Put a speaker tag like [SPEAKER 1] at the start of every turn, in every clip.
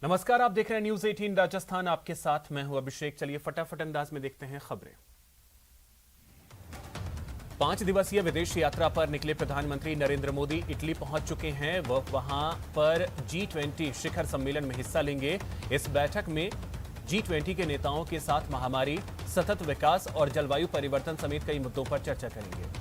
[SPEAKER 1] नमस्कार, आप देख रहे हैं न्यूज 18 राजस्थान। आपके साथ मैं हूं अभिषेक। चलिए फटाफट अंदाज में देखते हैं खबरें। 5 दिवसीय विदेश यात्रा पर निकले प्रधानमंत्री नरेंद्र मोदी इटली पहुंच चुके हैं। वह वहां पर G20 शिखर सम्मेलन में हिस्सा लेंगे। इस बैठक में G20 के नेताओं के साथ महामारी, सतत विकास और जलवायु परिवर्तन समेत कई मुद्दों पर चर्चा करेंगे।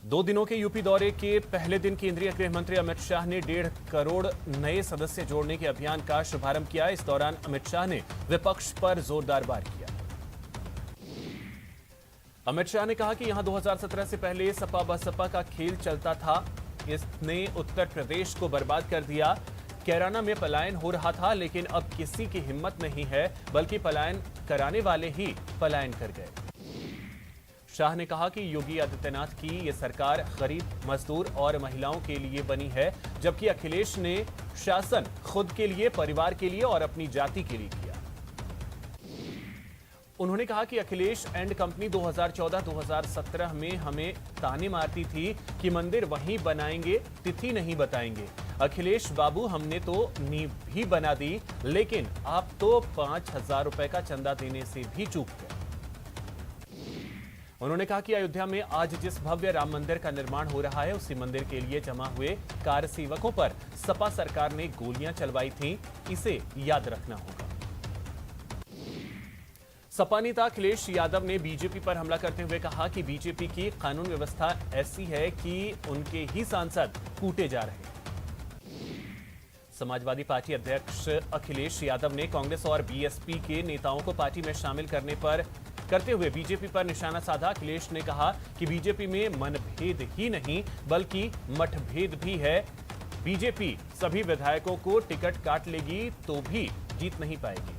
[SPEAKER 1] 2 दिनों के यूपी दौरे के पहले दिन केंद्रीय गृह मंत्री अमित शाह ने 1.5 करोड़ नए सदस्य जोड़ने के अभियान का शुभारंभ किया। इस दौरान अमित शाह ने विपक्ष पर जोरदार वार किया। अमित शाह ने कहा कि यहां 2017 से पहले सपा बसपा का खेल चलता था। इसने उत्तर प्रदेश को बर्बाद कर दिया। कैराना में पलायन हो रहा था, लेकिन अब किसी की हिम्मत नहीं है, बल्कि पलायन कराने वाले ही पलायन कर गए। शाह ने कहा कि योगी आदित्यनाथ की ये सरकार गरीब, मजदूर और महिलाओं के लिए बनी है, जबकि अखिलेश ने शासन खुद के लिए, परिवार के लिए और अपनी जाति के लिए किया। उन्होंने कहा कि अखिलेश एंड कंपनी 2014-2017 में हमें ताने मारती थी कि मंदिर वहीं बनाएंगे, तिथि नहीं बताएंगे। अखिलेश बाबू, हमने तो नींव भी बना दी, लेकिन आप तो 5,000 रुपए का चंदा देने से भी चूक गए। उन्होंने कहा कि अयोध्या में आज जिस भव्य राम मंदिर का निर्माण हो रहा है, उसी मंदिर के लिए जमा हुए कार सेवकों पर सपा सरकार ने गोलियां चलवाई थीं। इसे याद रखना होगा। सपा नेता अखिलेश यादव ने बीजेपी पर हमला करते हुए कहा कि बीजेपी की कानून व्यवस्था ऐसी है कि उनके ही सांसद कूटे जा रहे हैं। समाजवादी पार्टी अध्यक्ष अखिलेश यादव ने कांग्रेस और बीएसपी के नेताओं को पार्टी में शामिल करते हुए बीजेपी पर निशाना साधा। अखिलेश ने कहा कि बीजेपी में मनभेद ही नहीं, बल्कि मतभेद भी है। बीजेपी सभी विधायकों को टिकट काट लेगी तो भी जीत नहीं पाएगी।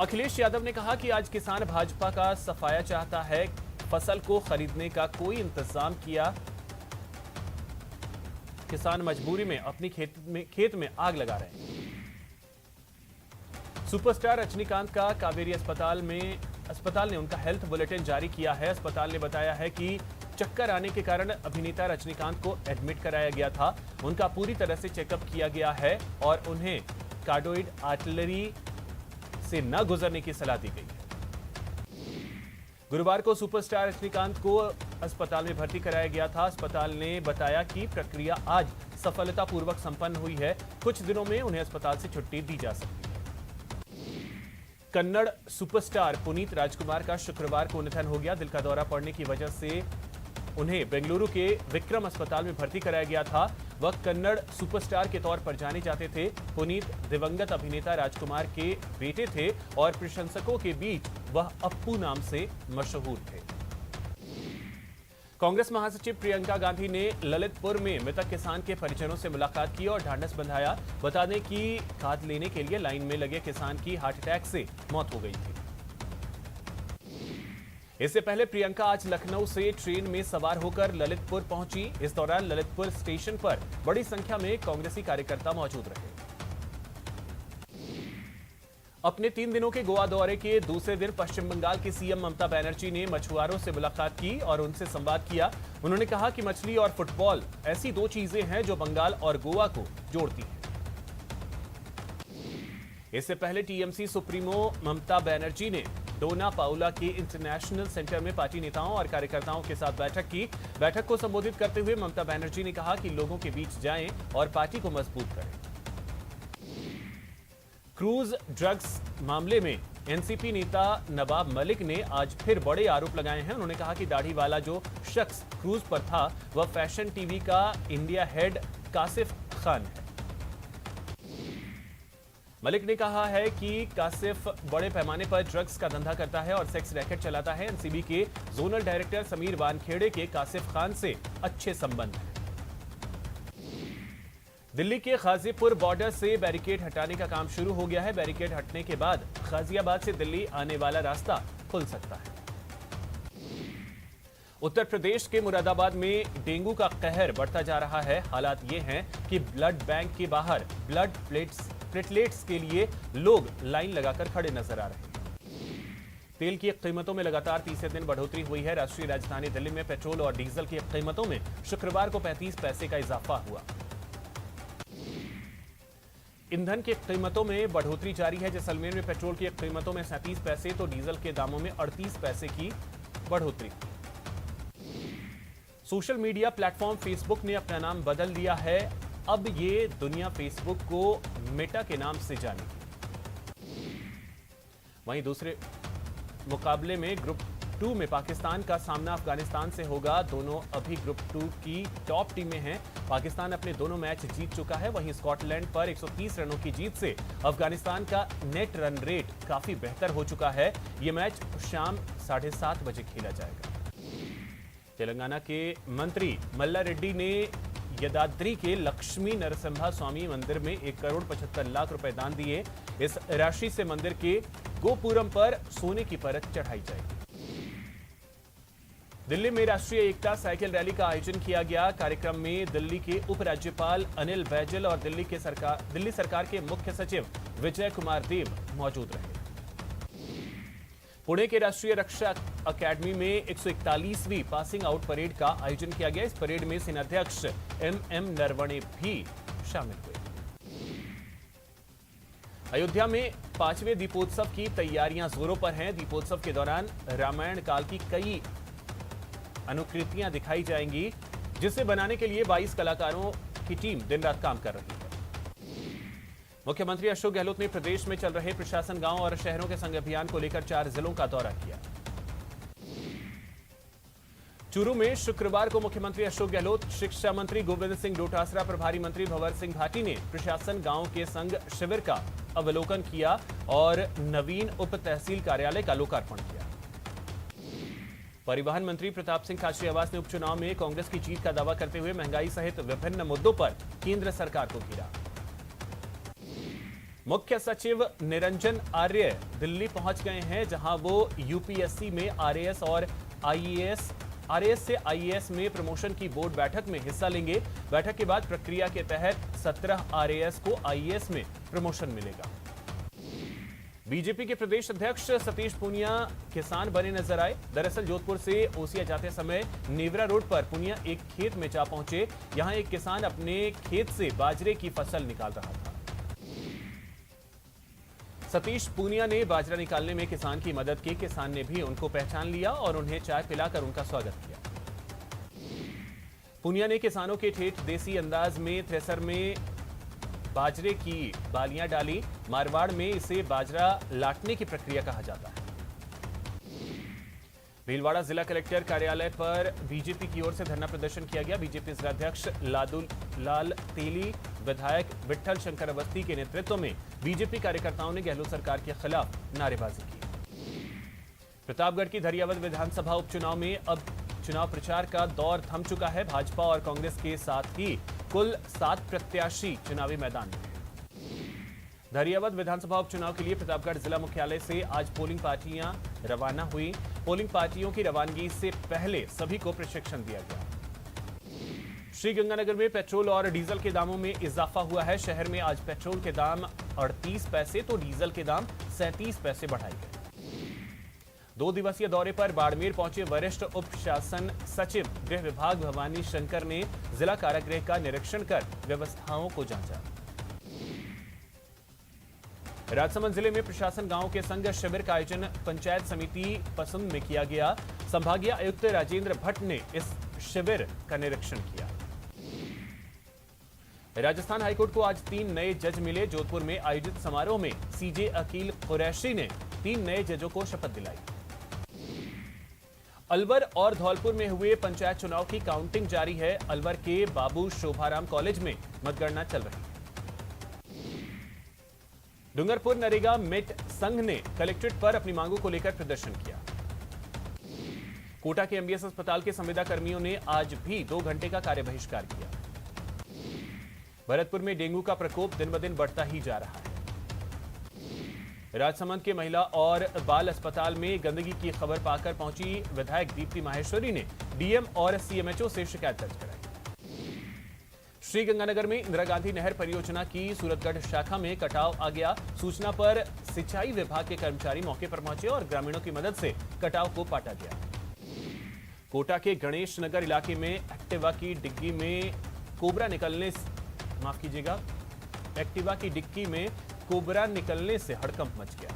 [SPEAKER 1] अखिलेश यादव ने कहा कि आज किसान भाजपा का सफाया चाहता है। फसल को खरीदने का कोई इंतजाम किया, किसान मजबूरी में अपनी खेत में आग लगा रहे हैं। सुपरस्टार रजनीकांत का कावेरी अस्पताल ने उनका हेल्थ बुलेटिन जारी किया है। अस्पताल ने बताया है कि चक्कर आने के कारण अभिनेता रजनीकांत को एडमिट कराया गया था। उनका पूरी तरह से चेकअप किया गया है और उन्हें कार्डियोइड आर्टरी से न गुजरने की सलाह दी गई है। गुरुवार को सुपरस्टार रजनीकांत को अस्पताल में भर्ती कराया गया था। अस्पताल ने बताया कि प्रक्रिया आज सफलतापूर्वक संपन्न हुई है। कुछ दिनों में उन्हें अस्पताल से छुट्टी दी जा सकती है। कन्नड़ सुपरस्टार पुनीत राजकुमार का शुक्रवार को निधन हो गया। दिल का दौरा पड़ने की वजह से उन्हें बेंगलुरु के विक्रम अस्पताल में भर्ती कराया गया था। वह कन्नड़ सुपरस्टार के तौर पर जाने जाते थे। पुनीत दिवंगत अभिनेता राजकुमार के बेटे थे और प्रशंसकों के बीच वह अप्पू नाम से मशहूर थे। कांग्रेस महासचिव प्रियंका गांधी ने ललितपुर में मृतक किसान के परिजनों से मुलाकात की और ढांढस बंधाया। बता दें कि खाद लेने के लिए लाइन में लगे किसान की हार्ट अटैक से मौत हो गई थी। इससे पहले प्रियंका आज लखनऊ से ट्रेन में सवार होकर ललितपुर पहुंची। इस दौरान ललितपुर स्टेशन पर बड़ी संख्या में कांग्रेसी कार्यकर्ता मौजूद रहे। अपने 3 दिनों के गोवा दौरे के दूसरे दिन पश्चिम बंगाल की सीएम ममता बनर्जी ने मछुआरों से मुलाकात की और उनसे संवाद किया। उन्होंने कहा कि मछली और फुटबॉल ऐसी 2 चीजें हैं जो बंगाल और गोवा को जोड़ती हैं। इससे पहले टीएमसी सुप्रीमो ममता बनर्जी ने डोना पाउला के इंटरनेशनल सेंटर में पार्टी नेताओं और कार्यकर्ताओं के साथ बैठक की। बैठक को संबोधित करते हुए ममता बनर्जी ने कहा कि लोगों के बीच जाएं और पार्टी को मजबूत करें। क्रूज ड्रग्स मामले में एनसीपी नेता नवाब मलिक ने आज फिर बड़े आरोप लगाए हैं। उन्होंने कहा कि दाढ़ी वाला जो शख्स क्रूज पर था वह फैशन टीवी का इंडिया हेड कासिफ खान है। मलिक ने कहा है कि कासिफ बड़े पैमाने पर ड्रग्स का धंधा करता है और सेक्स रैकेट चलाता है। एनसीबी के जोनल डायरेक्टर समीर वानखेड़े के कासिफ खान से अच्छे संबंध हैं। दिल्ली के गाजीपुर बॉर्डर से बैरिकेड हटाने का काम शुरू हो गया है। बैरिकेड हटने के बाद गाजियाबाद से दिल्ली आने वाला रास्ता खुल सकता है। उत्तर प्रदेश के मुरादाबाद में डेंगू का कहर बढ़ता जा रहा है। हालात ये हैं कि ब्लड बैंक के बाहर ब्लड प्लेटलेट्स के लिए लोग लाइन लगाकर खड़े नजर आ रहे हैं। तेल की कीमतों में लगातार तीसरे दिन बढ़ोतरी हुई है। राष्ट्रीय राजधानी दिल्ली में पेट्रोल और डीजल की कीमतों में शुक्रवार को 35 पैसे का इजाफा हुआ। ईंधन की कीमतों में बढ़ोतरी जारी है। जैसलमेर में पेट्रोल की कीमतों में 37 पैसे तो डीजल के दामों में 38 पैसे की बढ़ोतरी। सोशल मीडिया प्लेटफॉर्म फेसबुक ने अपना नाम बदल दिया है। अब ये दुनिया फेसबुक को मेटा के नाम से जानेगी। वहीं दूसरे मुकाबले में ग्रुप 2 में पाकिस्तान का सामना अफगानिस्तान से होगा। दोनों अभी ग्रुप 2 की टॉप टीमें हैं। पाकिस्तान अपने दोनों मैच जीत चुका है। वहीं स्कॉटलैंड पर 130 रनों की जीत से अफगानिस्तान का नेट रन रेट काफी बेहतर हो चुका है। यह मैच शाम 7:30 बजे खेला जाएगा। तेलंगाना के मंत्री मल्ला रेड्डी ने यदाद्री के लक्ष्मी नरसिम्हा स्वामी मंदिर में 1,75,00,000 रुपए दान दिए। इस राशि से मंदिर के गोपुरम पर सोने की परत चढ़ाई जाएगी। दिल्ली में राष्ट्रीय एकता साइकिल रैली का आयोजन किया गया। कार्यक्रम में दिल्ली के उपराज्यपाल अनिल बैजल और दिल्ली सरकार के मुख्य सचिव विजय कुमार देव मौजूद रहे। पुणे के राष्ट्रीय रक्षा अकादमी में 141वीं पासिंग आउट परेड का आयोजन किया गया। इस परेड में सेनाध्यक्ष एम नरवणे भी शामिल हुए। अयोध्या में 5वें दीपोत्सव की तैयारियां जोरों पर हैं। दीपोत्सव के दौरान रामायण काल की कई अनुकृतियां दिखाई जाएंगी, जिसे बनाने के लिए 22 कलाकारों की टीम दिन रात काम कर रही है। मुख्यमंत्री अशोक गहलोत ने प्रदेश में चल रहे प्रशासन गांव और शहरों के संग अभियान को लेकर 4 जिलों का दौरा किया। चूरू में शुक्रवार को मुख्यमंत्री अशोक गहलोत, शिक्षा मंत्री गोविंद सिंह डोटासरा, प्रभारी मंत्री भंवर सिंह भाटी ने प्रशासन गांव के संग शिविर का अवलोकन किया और नवीन उप तहसील कार्यालय का लोकार्पण किया। परिवहन मंत्री प्रताप सिंह खाचरियावास ने उपचुनाव में कांग्रेस की जीत का दावा करते हुए महंगाई सहित विभिन्न मुद्दों पर केंद्र सरकार को घेरा। मुख्य सचिव निरंजन आर्य दिल्ली पहुंच गए हैं, जहां वो यूपीएससी में आरएएस और आरएएस से आईएएस में प्रमोशन की बोर्ड बैठक में हिस्सा लेंगे। बैठक के बाद प्रक्रिया के तहत 17 आरएएस को आईएएस में प्रमोशन मिलेगा। बीजेपी के प्रदेश अध्यक्ष सतीश पूनिया किसान बने नजर आए। दरअसल जोधपुर से ओसिया जाते समय नेवरा रोड पर पूनिया एक खेत में जा पहुंचे। यहां एक किसान अपने खेत से बाजरे की फसल निकाल रहा था। सतीश पूनिया ने बाजरा निकालने में किसान की मदद की। किसान ने भी उनको पहचान लिया और उन्हें चाय पिलाकर उनका स्वागत किया। पूनिया ने किसानों के ठेठ देसी अंदाज में थ्रेसर में बाजरे की बालियां डाली। मारवाड़ में इसे बाजरा लाटने की प्रक्रिया कहा जाता है। भीलवाड़ा जिला कलेक्टर कार्यालय पर बीजेपी की ओर से धरना प्रदर्शन किया गया। बीजेपी जिलाध्यक्ष लाल तेली, विधायक विठल शंकर अवस्थी के नेतृत्व में बीजेपी कार्यकर्ताओं ने गहलोत सरकार के खिलाफ नारेबाजी की। प्रतापगढ़ की धरियावद विधानसभा उपचुनाव में अब चुनाव प्रचार का दौर थम चुका है। भाजपा और कांग्रेस के साथ ही कुल 7 प्रत्याशी चुनावी मैदान में हैं। धरियावद विधानसभा उपचुनाव के लिए प्रतापगढ़ जिला मुख्यालय से आज पोलिंग पार्टियां रवाना हुई। पोलिंग पार्टियों की रवानगी से पहले सभी को प्रशिक्षण दिया गया। श्रीगंगानगर में पेट्रोल और डीजल के दामों में इजाफा हुआ है। शहर में आज पेट्रोल के दाम 38 पैसे तो डीजल के दाम 37 पैसे बढ़ाए गए। 2 दिवसीय दौरे पर बाड़मेर पहुंचे वरिष्ठ उप शासन सचिव गृह विभाग भवानी शंकर ने जिला कारागृह का निरीक्षण कर व्यवस्थाओं को जांचा। राजसमंद जिले में प्रशासन गांव के संग शिविर का आयोजन पंचायत समिति पसंद में किया गया। संभागीय आयुक्त राजेंद्र भट्ट ने इस शिविर का निरीक्षण किया। राजस्थान हाईकोर्ट को आज 3 नए जज मिले। जोधपुर में आयोजित समारोह में सीजे अकील कुरैशी ने 3 नए जजों को शपथ दिलाई। अलवर और धौलपुर में हुए पंचायत चुनाव की काउंटिंग जारी है। अलवर के बाबू शोभाराम कॉलेज में मतगणना चल रही है। डूंगरपुर नरेगा मिट संघ ने कलेक्ट्रेट पर अपनी मांगों को लेकर प्रदर्शन किया। कोटा के एमबीएस अस्पताल के संविदा कर्मियों ने आज भी 2 घंटे का कार्य बहिष्कार किया। भरतपुर में डेंगू का प्रकोप दिन ब दिन बढ़ता ही जा रहा है। राजसमंद के महिला और बाल अस्पताल में गंदगी की खबर पाकर पहुंची विधायक दीप्ति माहेश्वरी ने डीएम और सीएमएचओ से शिकायत दर्ज कराई। श्रीगंगानगर में इंदिरा गांधी नहर परियोजना की सूरतगढ़ शाखा में कटाव आ गया। सूचना पर सिंचाई विभाग के कर्मचारी मौके पर पहुंचे और ग्रामीणों की मदद से कटाव को पाटा गया। कोटा के गणेश नगर इलाके में एक्टिवा की डिग्गी में कोबरा निकलने एक्टिवा की डिक्की में कोबरा निकलने से हड़कंप मच गया।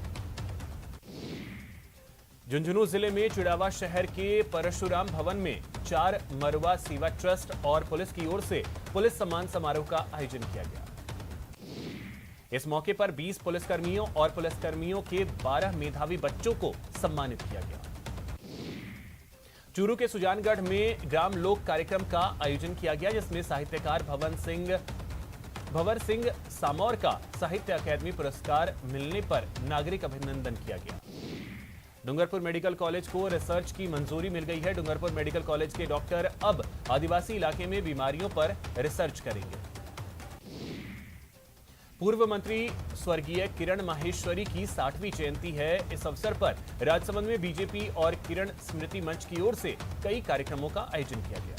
[SPEAKER 1] झुंझुनू जिले में चिड़ावा शहर के परशुराम भवन में 4 मरवा सेवा ट्रस्ट और पुलिस की ओर से पुलिस सम्मान समारोह का आयोजन किया गया। इस मौके पर 20 पुलिसकर्मियों और पुलिसकर्मियों के 12 मेधावी बच्चों को सम्मानित किया गया। चूरू के सुजानगढ़ में ग्राम लोक कार्यक्रम का आयोजन किया गया, जिसमें साहित्यकार भंवर सिंह सामौर का साहित्य अकादमी पुरस्कार मिलने पर नागरिक अभिनंदन किया गया। डूंगरपुर मेडिकल कॉलेज को रिसर्च की मंजूरी मिल गई है। डूंगरपुर मेडिकल कॉलेज के डॉक्टर अब आदिवासी इलाके में बीमारियों पर रिसर्च करेंगे। पूर्व मंत्री स्वर्गीय किरण माहेश्वरी की 60वीं जयंती है। इस अवसर पर राजसमंद में बीजेपी और किरण स्मृति मंच की ओर से कई कार्यक्रमों का आयोजन किया गया।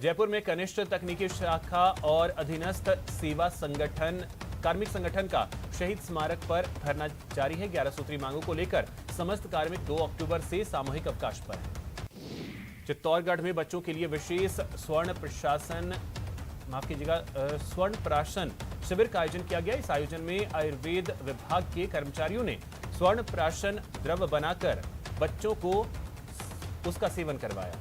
[SPEAKER 1] जयपुर में कनिष्ठ तकनीकी शाखा और अधीनस्थ सेवा संगठन कार्मिक संगठन का शहीद स्मारक पर धरना जारी है। 11 सूत्री मांगों को लेकर समस्त कार्मिक 2 अक्टूबर से सामूहिक अवकाश पर है। चित्तौड़गढ़ में बच्चों के लिए विशेष स्वर्ण प्राशन शिविर का आयोजन किया गया। इस आयोजन में आयुर्वेद विभाग के कर्मचारियों ने स्वर्ण प्राशन द्रव बनाकर बच्चों को उसका सेवन करवाया।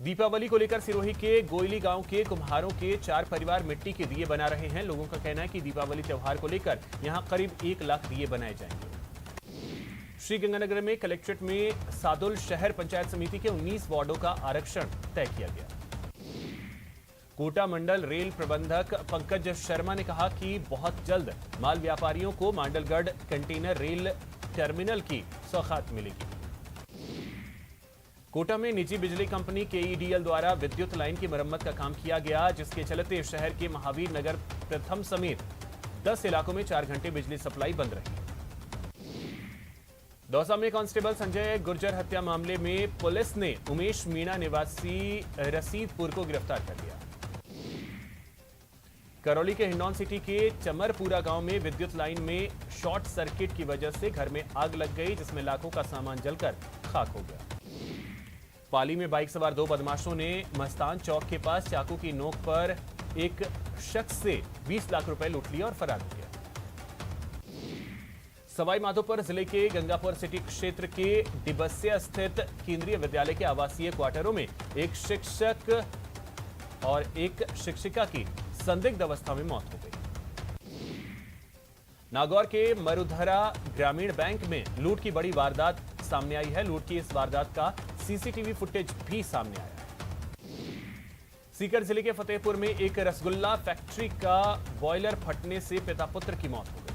[SPEAKER 1] दीपावली को लेकर सिरोही के गोयली गांव के कुम्हारों के 4 परिवार मिट्टी के दिए बना रहे हैं। लोगों का कहना है कि दीपावली त्योहार को लेकर यहां करीब 1 लाख दिए बनाए जाएंगे। श्रीगंगानगर में कलेक्ट्रेट में सादुल शहर पंचायत समिति के 19 वार्डों का आरक्षण तय किया गया। कोटा मंडल रेल प्रबंधक पंकज शर्मा ने कहा कि बहुत जल्द माल व्यापारियों को मांडलगढ़ कंटेनर रेल टर्मिनल की सौगात मिलेगी। कोटा में निजी बिजली कंपनी केईडीएल द्वारा विद्युत लाइन की मरम्मत का काम किया गया, जिसके चलते शहर के महावीर नगर प्रथम समेत 10 इलाकों में 4 घंटे बिजली सप्लाई बंद रही। दौसा में कांस्टेबल संजय गुर्जर हत्या मामले में पुलिस ने उमेश मीणा निवासी रसीदपुर को गिरफ्तार कर लिया। करौली के हिंडौन सिटी के चमरपुरा गांव में विद्युत लाइन में शॉर्ट सर्किट की वजह से घर में आग लग गई, जिसमें लाखों का सामान जलकर खाक हो गया। पाली में बाइक सवार 2 बदमाशों ने मस्तान चौक के पास चाकू की नोक पर एक शख्स से 20 लाख रुपए लूट लिया और फरार हो गया। सवाई माधोपुर जिले के गंगापुर सिटी क्षेत्र के डिबसिया स्थित केंद्रीय विद्यालय के आवासीय क्वार्टरों में एक शिक्षक और एक शिक्षिका की संदिग्ध अवस्था में मौत हो गई। नागौर के मरुधरा ग्रामीण बैंक में लूट की बड़ी वारदात सामने आई है। लूट की इस वारदात का सीसीटीवी फुटेज भी सामने आया है। सीकर जिले के फतेहपुर में एक रसगुल्ला फैक्ट्री का बॉयलर फटने से पिता पुत्र की मौत हो गई।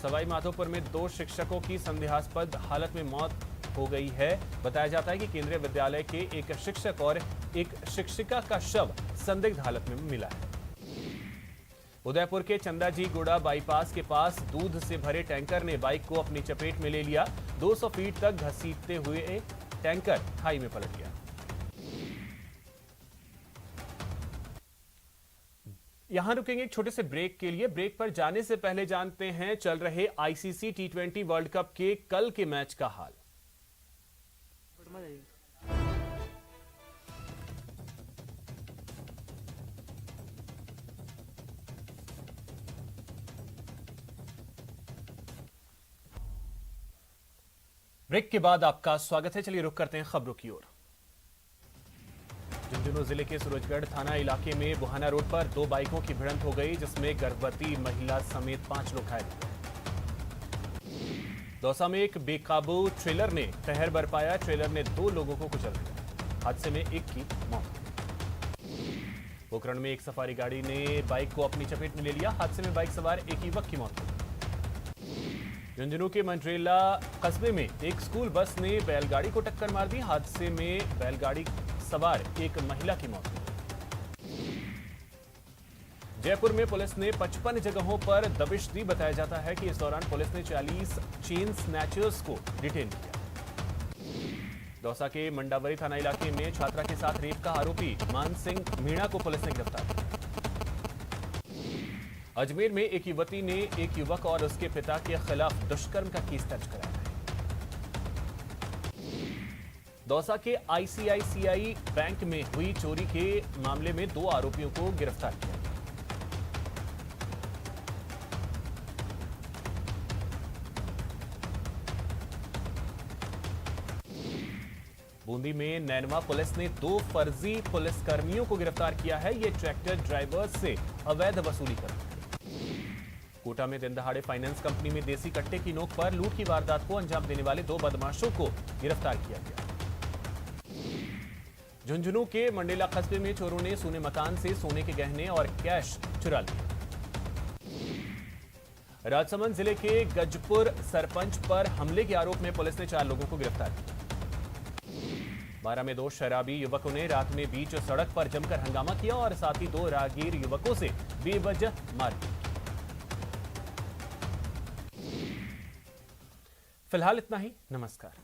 [SPEAKER 1] सवाई माधोपुर में 2 शिक्षकों की संदेहास्पद हालत में मौत हो गई है। बताया जाता है कि केंद्रीय विद्यालय के एक शिक्षक और एक शिक्षिका का शव संदिग्ध हालत में मिला है। उदयपुर के चंदाजी गोड़ा बाईपास के पास दूध से भरे टैंकर ने बाइक को अपनी चपेट में ले लिया। 200 फीट तक घसीटते हुए टैंकर खाई में पलट गया। यहां रुकेंगे एक छोटे से ब्रेक के लिए। ब्रेक पर जाने से पहले जानते हैं चल रहे आईसीसी T20 वर्ल्ड कप के कल के मैच का हाल। ब्रेक के बाद आपका स्वागत है। चलिए रुक करते हैं खबरों की ओर। झुंझुनू जिले के सूरजगढ़ थाना इलाके में बुहाना रोड पर 2 बाइकों की भिड़ंत हो गई, जिसमें गर्भवती महिला समेत 5 लोग घायल हो गए। दौसा में एक बेकाबू ट्रेलर ने कहर बरपाया। ट्रेलर ने 2 लोगों को कुचल दिया। हादसे में एक की मौत हो गई। पोखरण में एक सफारी गाड़ी ने बाइक को अपनी चपेट में ले लिया। हादसे में बाइक सवार एक युवक की मौत हो गई। झुंझुनू के मंड्रेला कस्बे में एक स्कूल बस ने बैलगाड़ी को टक्कर मार दी। हादसे में बैलगाड़ी सवार एक महिला की मौत हो गई। जयपुर में पुलिस ने 55 जगहों पर दबिश दी। बताया जाता है कि इस दौरान पुलिस ने 40 चेन स्नैचर्स को डिटेन किया। दौसा के मंडावरी थाना इलाके में छात्रा के साथ रेप का आरोपी मान सिंह मीणा को पुलिस ने गिरफ्तार किया। अजमेर में एक युवती ने एक युवक और उसके पिता के खिलाफ दुष्कर्म का केस दर्ज कराया है। दौसा के आईसीआईसीआई बैंक में हुई चोरी के मामले में 2 आरोपियों को गिरफ्तार किया। बूंदी में नैनवा पुलिस ने 2 फर्जी पुलिसकर्मियों को गिरफ्तार किया है। ये ट्रैक्टर ड्राइवर्स से अवैध वसूली करते थे। कोटा में दिन दहाड़े फाइनेंस कंपनी में देसी कट्टे की नोक पर लूट की वारदात को अंजाम देने वाले 2 बदमाशों को गिरफ्तार किया गया। झुंझुनू के मंडेला कस्बे में चोरों ने सोने मकान से सोने के गहने और कैश चुरा लिए। राजसमंद जिले के गजपुर सरपंच पर हमले के आरोप में पुलिस ने 4 लोगों को गिरफ्तार किया। 12 में 2 शराबी युवकों ने रात में बीच सड़क पर जमकर हंगामा किया और साथ ही 2 राहगीर युवकों से बेवजह मारपीट की। फिलहाल इतना ही। नमस्कार।